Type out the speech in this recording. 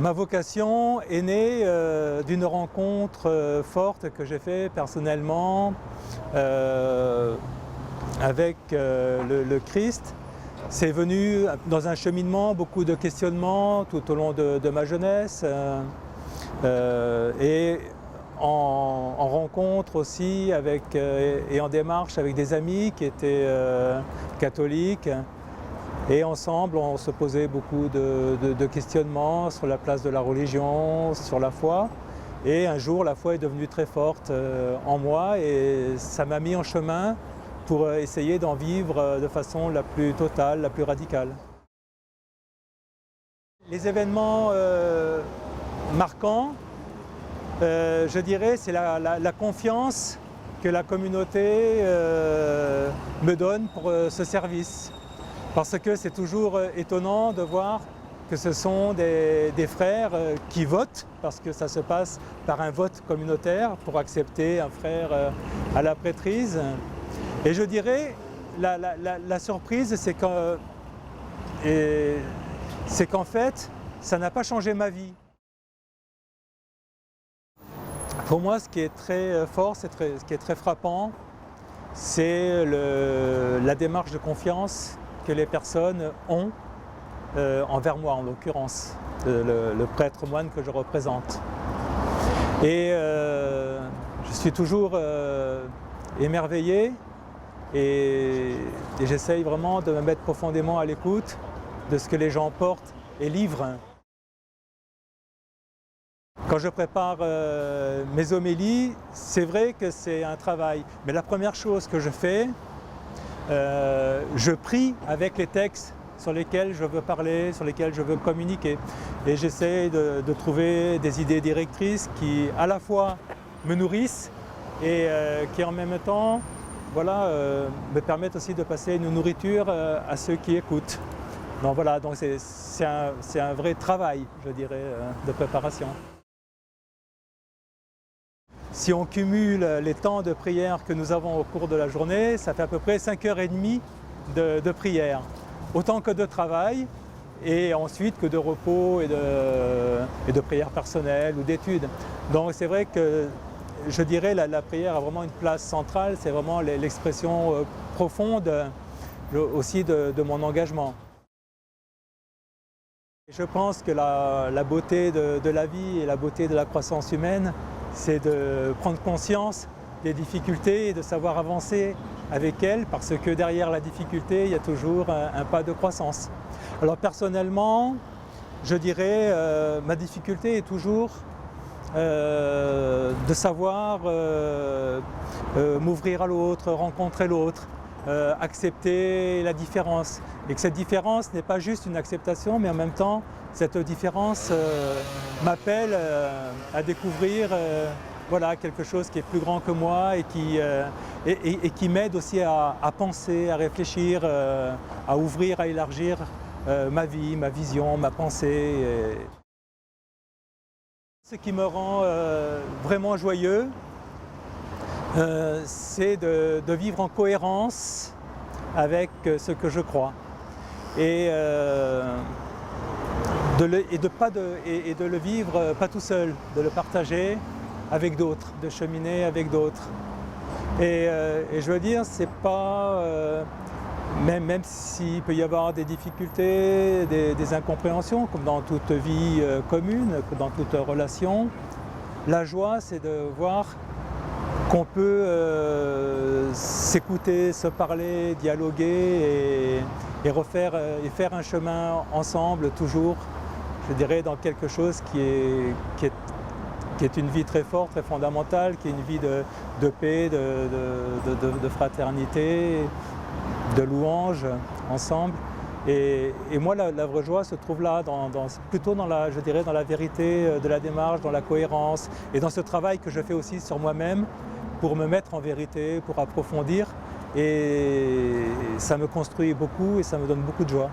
Ma vocation est née d'une rencontre forte que j'ai faite personnellement avec le Christ. C'est venu dans un cheminement, beaucoup de questionnements tout au long de ma jeunesse et en rencontre aussi avec, et en démarche avec des amis qui étaient catholiques. Et ensemble, on se posait beaucoup de questionnements sur la place de la religion, sur la foi. Et un jour, la foi est devenue très forte en moi et ça m'a mis en chemin pour essayer d'en vivre de façon la plus totale, la plus radicale. Les événements marquants, je dirais, c'est la confiance que la communauté me donne pour ce service. Parce que c'est toujours étonnant de voir que ce sont des frères qui votent, parce que ça se passe par un vote communautaire pour accepter un frère à la prêtrise. Et je dirais, la surprise, c'est qu'en fait, ça n'a pas changé ma vie. Pour moi, ce qui est très fort, ce qui est très frappant, c'est la démarche de confiance que les personnes ont envers moi, en l'occurrence, le prêtre moine que je représente. Et je suis toujours émerveillé et j'essaye vraiment de me mettre profondément à l'écoute de ce que les gens portent et livrent. Quand je prépare mes homélies, c'est vrai que c'est un travail, mais la première chose que je fais, je prie avec les textes sur lesquels je veux parler, sur lesquels je veux communiquer. Et j'essaie de trouver des idées directrices qui à la fois me nourrissent et qui en même temps me permettent aussi de passer une nourriture à ceux qui écoutent. Donc voilà, donc c'est un vrai travail, je dirais, de préparation. Si on cumule les temps de prière que nous avons au cours de la journée, ça fait à peu près 5h30 de prière. Autant que de travail et ensuite que de repos et de prière personnelle ou d'études. Donc c'est vrai que je dirais la prière a vraiment une place centrale, c'est vraiment l'expression profonde aussi de mon engagement. Je pense que la beauté de la vie et la beauté de la croissance humaine, c'est de prendre conscience des difficultés et de savoir avancer avec elles, parce que derrière la difficulté, il y a toujours un pas de croissance. Alors personnellement, je dirais, ma difficulté est toujours de savoir m'ouvrir à l'autre, rencontrer l'autre, accepter la différence. Et que cette différence n'est pas juste une acceptation, mais en même temps, cette différence m'appelle à découvrir quelque chose qui est plus grand que moi et qui m'aide aussi à penser, à réfléchir, à ouvrir, à élargir ma vie, ma vision, ma pensée. Ce qui me rend vraiment joyeux, c'est de vivre en cohérence avec ce que je crois. Et de le vivre pas tout seul, de le partager avec d'autres, de cheminer avec d'autres. Et je veux dire, c'est pas, même s'il peut y avoir des difficultés, des incompréhensions, comme dans toute vie commune, comme dans toute relation, la joie, c'est de voir qu'on peut s'écouter, se parler, dialoguer et faire un chemin ensemble, toujours, je dirais, dans quelque chose qui est une vie très forte, très fondamentale, qui est une vie de paix, de fraternité, de louange ensemble. Et moi, la vraie joie se trouve là, plutôt dans la vérité de la démarche, dans la cohérence et dans ce travail que je fais aussi sur moi-même pour me mettre en vérité, pour approfondir. Et ça me construit beaucoup et ça me donne beaucoup de joie.